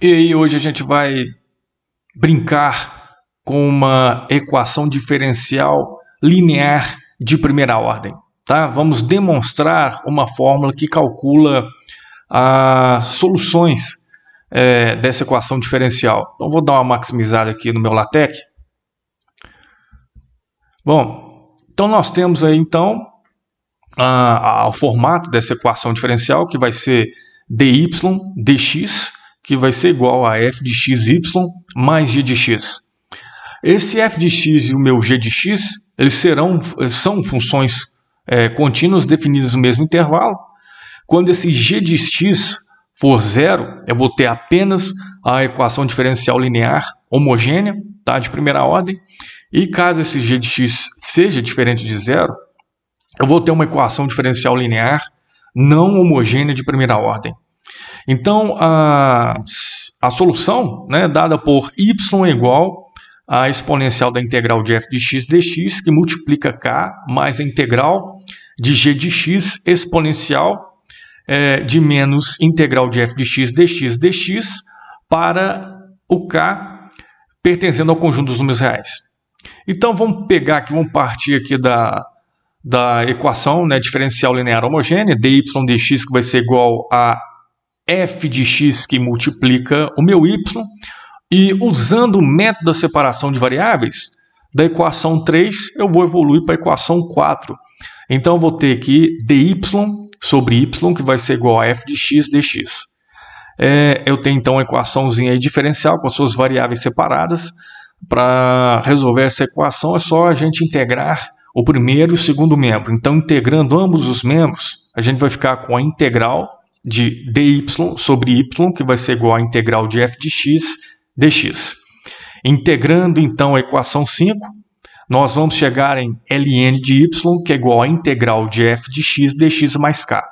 E aí, hoje a gente vai brincar com uma equação diferencial linear de primeira ordem. Tá? Vamos demonstrar uma fórmula que calcula as soluções dessa equação diferencial. Então, vou dar uma maximizada aqui no meu LaTeX. Bom, então nós temos aí o formato dessa equação diferencial, que vai ser dy dx, que vai ser igual a f de xy mais g de x. Esse f de x e o meu g de x, eles são funções contínuas definidas no mesmo intervalo. Quando esse g de x for zero, eu vou ter apenas a equação diferencial linear homogênea, tá, de primeira ordem. E caso esse g de x seja diferente de zero, eu vou ter uma equação diferencial linear não homogênea de primeira ordem. Então, a solução, dada por y igual a exponencial da integral de f de x dx, que multiplica k mais a integral de g de x exponencial de menos integral de f de x dx para o k pertencendo ao conjunto dos números reais. Então, vamos partir aqui da equação diferencial linear homogênea, dy dx, que vai ser igual a f de x que multiplica o meu y, e usando o método da separação de variáveis, da equação 3 eu vou evoluir para a equação 4. Então eu vou ter aqui dy sobre y, que vai ser igual a f de x dx. Eu tenho então a equaçãozinha aí diferencial com as suas variáveis separadas. Para resolver essa equação é só a gente integrar o primeiro e o segundo membro. Então, integrando ambos os membros, a gente vai ficar com a integral de dy sobre y, que vai ser igual a integral de f de x dx. Integrando, então, a equação 5, nós vamos chegar em ln de y, que é igual a integral de f de x dx mais k.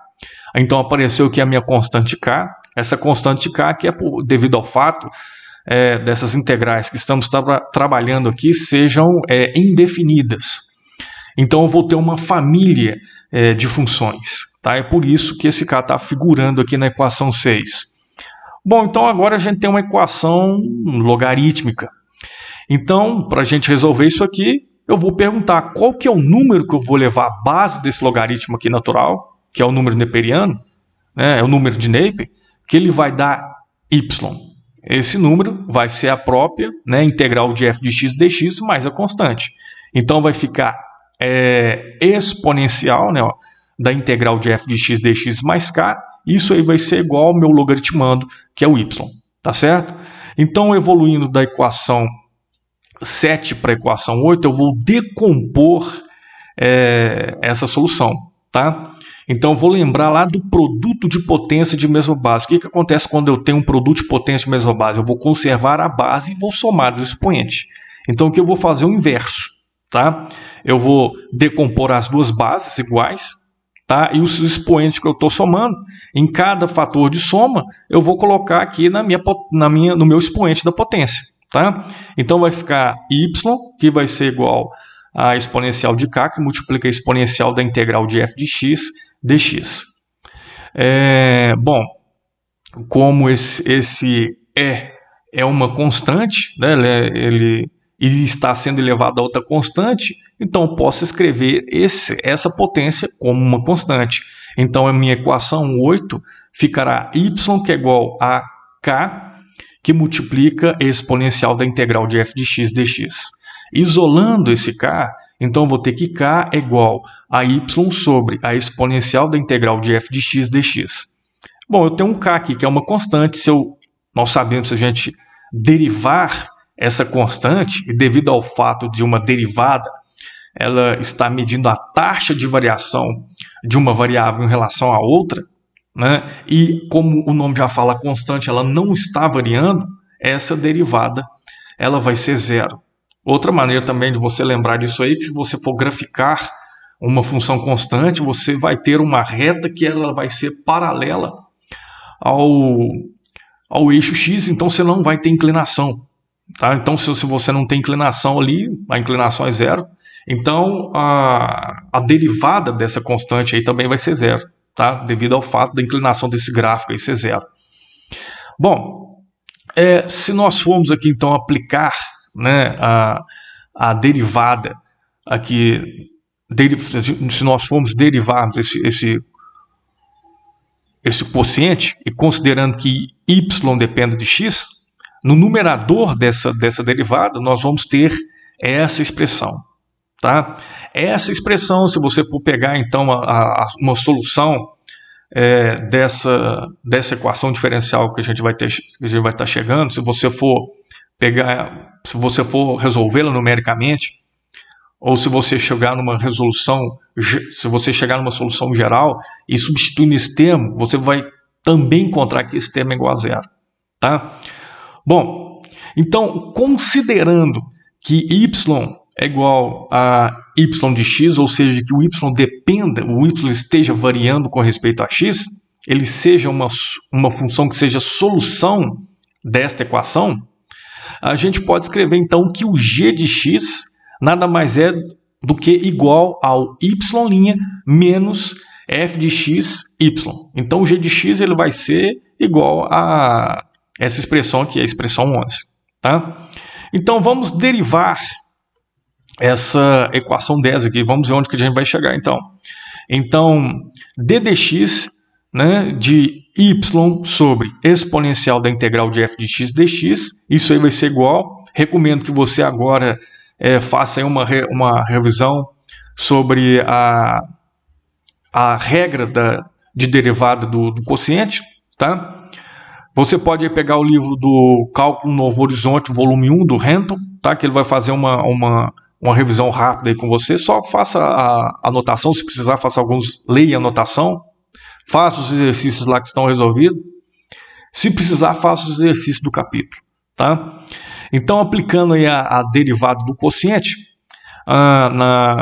Então, apareceu aqui a minha constante k. Essa constante k, que é devido ao fato dessas integrais que estamos trabalhando aqui, sejam indefinidas. Então, eu vou ter uma família de funções. Tá? É por isso que esse k está figurando aqui na equação 6. Bom, então agora a gente tem uma equação logarítmica. Então, para a gente resolver isso aqui, eu vou perguntar qual que é o número que eu vou levar à base desse logaritmo aqui natural, que é o número neperiano, é o número de Napier, que ele vai dar y. Esse número vai ser a própria integral de f de x dx mais a constante. Então, vai ficar exponencial da integral de f de x dx mais k. Isso aí vai ser igual ao meu logaritmando, que é o y. Tá certo? Então, evoluindo da equação 7 para a equação 8, eu vou decompor essa solução. Tá? Então, eu vou lembrar lá do produto de potência de mesma base. O que acontece quando eu tenho um produto de potência de mesma base? Eu vou conservar a base e vou somar os expoentes. Então, o que eu vou fazer é o inverso. Tá? Eu vou decompor as duas bases iguais, tá? E os expoentes que eu estou somando, em cada fator de soma, eu vou colocar aqui no meu expoente da potência. Tá? Então, vai ficar y, que vai ser igual a exponencial de k, que multiplica a exponencial da integral de f de x dx. Bom, como esse é uma constante, ele está sendo elevado a outra constante, então eu posso escrever essa potência como uma constante. Então, a minha equação 8 ficará y, que é igual a k, que multiplica a exponencial da integral de f de x dx. Isolando esse k, então eu vou ter que k é igual a y sobre a exponencial da integral de f de x dx. Bom, eu tenho um k aqui, que é uma constante. Nós sabemos, se a gente derivar essa constante, e devido ao fato de uma derivada, ela está medindo a taxa de variação de uma variável em relação à outra, e como o nome já fala, a constante ela não está variando, essa derivada ela vai ser zero. Outra maneira também de você lembrar disso aí, que se você for graficar uma função constante, você vai ter uma reta que ela vai ser paralela ao eixo x, então você não vai ter inclinação. Tá? Então, se você não tem inclinação ali, a inclinação é zero, então a derivada dessa constante aí também vai ser zero, tá? Devido ao fato da inclinação desse gráfico aí ser zero. Bom, Se nós formos aqui então aplicar, né, a derivada aqui, se nós formos derivarmos esse quociente e considerando que y depende de x, no numerador dessa derivada nós vamos ter essa expressão. Tá? Essa expressão, se você for pegar então uma solução dessa equação diferencial que a gente vai estar chegando, se você for resolvê-la numericamente, ou se você chegar numa solução geral e substituir nesse termo, você vai também encontrar que esse termo é igual a zero. Tá? Bom, então, considerando que y é igual a y de x, ou seja, que o y esteja variando com respeito a x, ele seja uma função que seja solução desta equação, a gente pode escrever então que o g de x nada mais é do que igual ao y' menos f de x, y. Então o g de x ele vai ser igual a essa expressão aqui, a expressão 11. Tá? Então vamos derivar essa equação 10 aqui. Vamos ver onde que a gente vai chegar então. Então d dx, né, de y sobre exponencial da integral de f de x dx, isso aí vai ser igual. Recomendo que você agora faça aí uma revisão sobre a regra de derivada do quociente. Tá? Você pode pegar o livro do Cálculo Novo Horizonte, volume 1, do Renton, tá? Que ele vai fazer uma revisão rápida aí com você. Só faça a anotação, se precisar, leia a anotação, faça os exercícios lá que estão resolvidos. Se precisar, faça os exercícios do capítulo. Tá? Então, aplicando aí a derivada do quociente,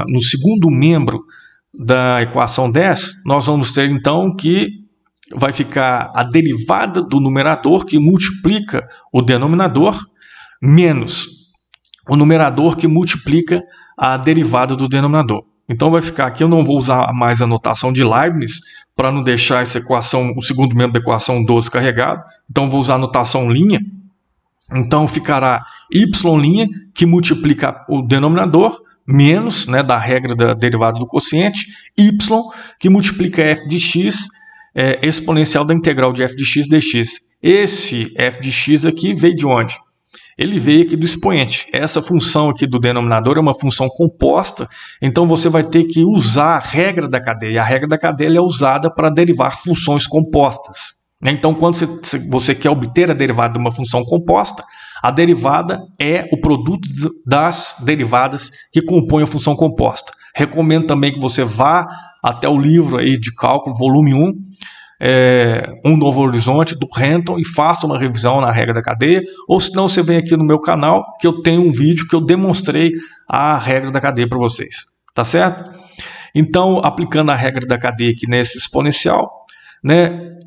no segundo membro da equação 10, nós vamos ter então que vai ficar a derivada do numerador que multiplica o denominador menos o numerador que multiplica a derivada do denominador. Então vai ficar aqui, eu não vou usar mais a notação de Leibniz para não deixar essa equação, o segundo membro da equação 12 carregado. Então vou usar a notação linha. Então ficará y' que multiplica o denominador menos, né, da regra da derivada do quociente, y que multiplica f de x exponencial da integral de f de x dx. Esse f de x aqui veio de onde? Ele veio aqui do expoente. Essa função aqui do denominador é uma função composta, então você vai ter que usar a regra da cadeia. A regra da cadeia é usada para derivar funções compostas. Então, quando você quer obter a derivada de uma função composta, a derivada é o produto das derivadas que compõem a função composta. Recomendo também que você vá até o livro aí de cálculo, volume 1, Um Novo Horizonte, do Renton, e faça uma revisão na regra da cadeia, ou se não, você vem aqui no meu canal, que eu tenho um vídeo que eu demonstrei a regra da cadeia para vocês. Tá certo? Então, aplicando a regra da cadeia aqui nesse exponencial, né,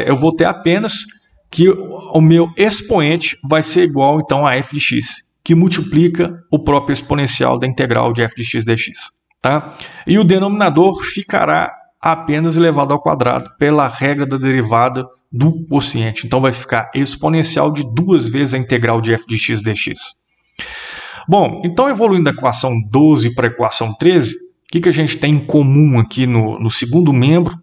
eu vou ter apenas que o meu expoente vai ser igual então a f de x, que multiplica o próprio exponencial da integral de f de x dx. Tá? E o denominador ficará apenas elevado ao quadrado pela regra da derivada do quociente. Então vai ficar exponencial de 2 vezes a integral de f de x dx. Bom, então evoluindo da equação 12 para a equação 13, o que a gente tem em comum aqui no segundo membro,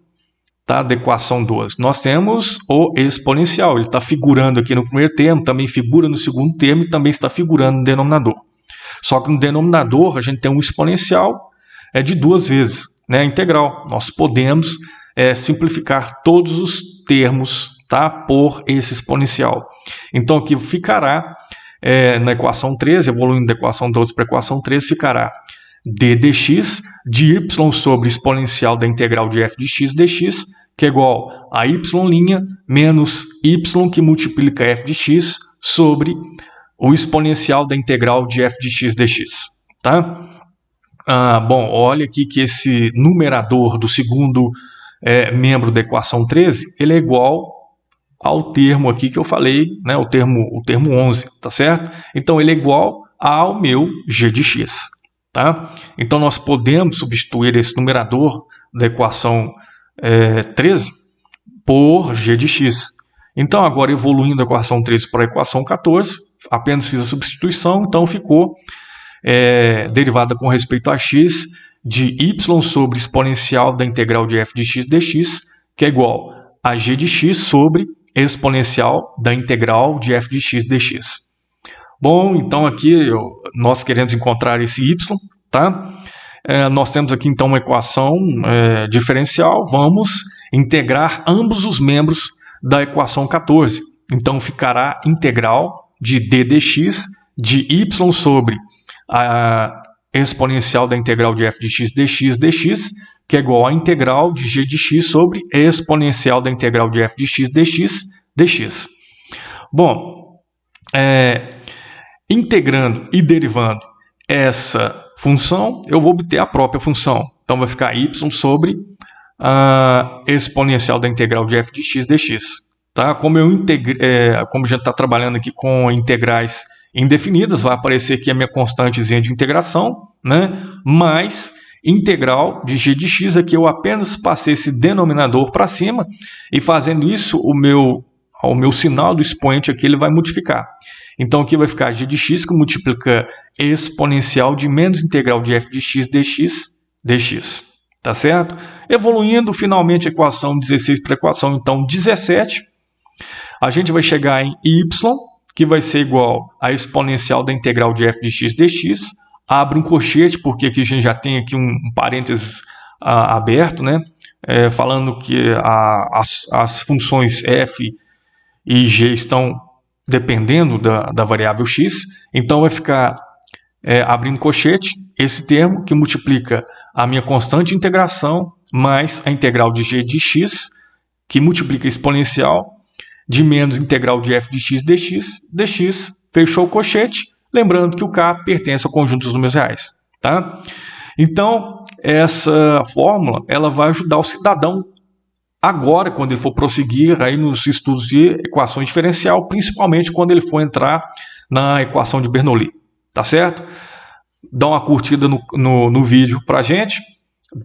tá, da equação 12? Nós temos o exponencial, ele está figurando aqui no primeiro termo, também figura no segundo termo e também está figurando no denominador. Só que no denominador a gente tem um exponencial de 2 vezes, né, a integral. Nós podemos simplificar todos os termos, tá, por esse exponencial. Então aqui ficará, na equação 13, evoluindo da equação 12 para a equação 13, ficará d dx de y sobre exponencial da integral de f de x dx, que é igual a y' menos y que multiplica f de x sobre o exponencial da integral de f de x dx. Tá? Bom, olha aqui que esse numerador do segundo membro da equação 13, ele é igual ao termo aqui que eu falei, né, o termo 11, tá certo? Então ele é igual ao meu g de x. Tá? Então nós podemos substituir esse numerador da equação 13 por g de x. Então, agora evoluindo a equação 13 para a equação 14, apenas fiz a substituição, então ficou derivada com respeito a x de y sobre exponencial da integral de f de x dx, que é igual a g de x sobre exponencial da integral de f de x dx. Bom, então aqui nós queremos encontrar esse y, tá? Nós temos aqui então uma equação diferencial, vamos integrar ambos os membros da equação 14. Então ficará integral de d dx de y sobre a exponencial da integral de f de x dx, que é igual a integral de g de x sobre exponencial da integral de f de x dx. Bom, integrando e derivando essa função, eu vou obter a própria função. Então vai ficar y sobre a exponencial da integral de f de x dx. Tá? Como a gente está trabalhando aqui com integrais indefinidas, vai aparecer aqui a minha constantezinha de integração, né? Mais integral de g de x, aqui eu apenas passei esse denominador para cima, e fazendo isso, o meu sinal do expoente aqui ele vai multiplicar. Então aqui vai ficar g de x, que multiplica exponencial de menos integral de f de x dx. Tá certo? Evoluindo finalmente a equação 16 para a equação então 17, a gente vai chegar em y, que vai ser igual a exponencial da integral de f de x dx. Abre um colchete, porque aqui a gente já tem aqui um parênteses aberto, né? Falando que as funções f e g estão dependendo da variável x. Então vai ficar, abrindo colchete, esse termo que multiplica a minha constante de integração mais a integral de g de x, que multiplica a exponencial de menos integral de f de x dx, fechou o colchete, lembrando que o K pertence ao conjunto dos números reais. Tá? Então, essa fórmula ela vai ajudar o cidadão agora, quando ele for prosseguir aí nos estudos de equações diferencial, principalmente quando ele for entrar na equação de Bernoulli. Tá certo? Dá uma curtida no vídeo pra gente,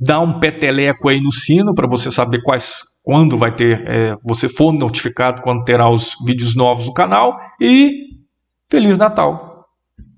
dá um peteleco aí no sino para você saber quando vai ter, você for notificado quando terá os vídeos novos do canal, e Feliz Natal!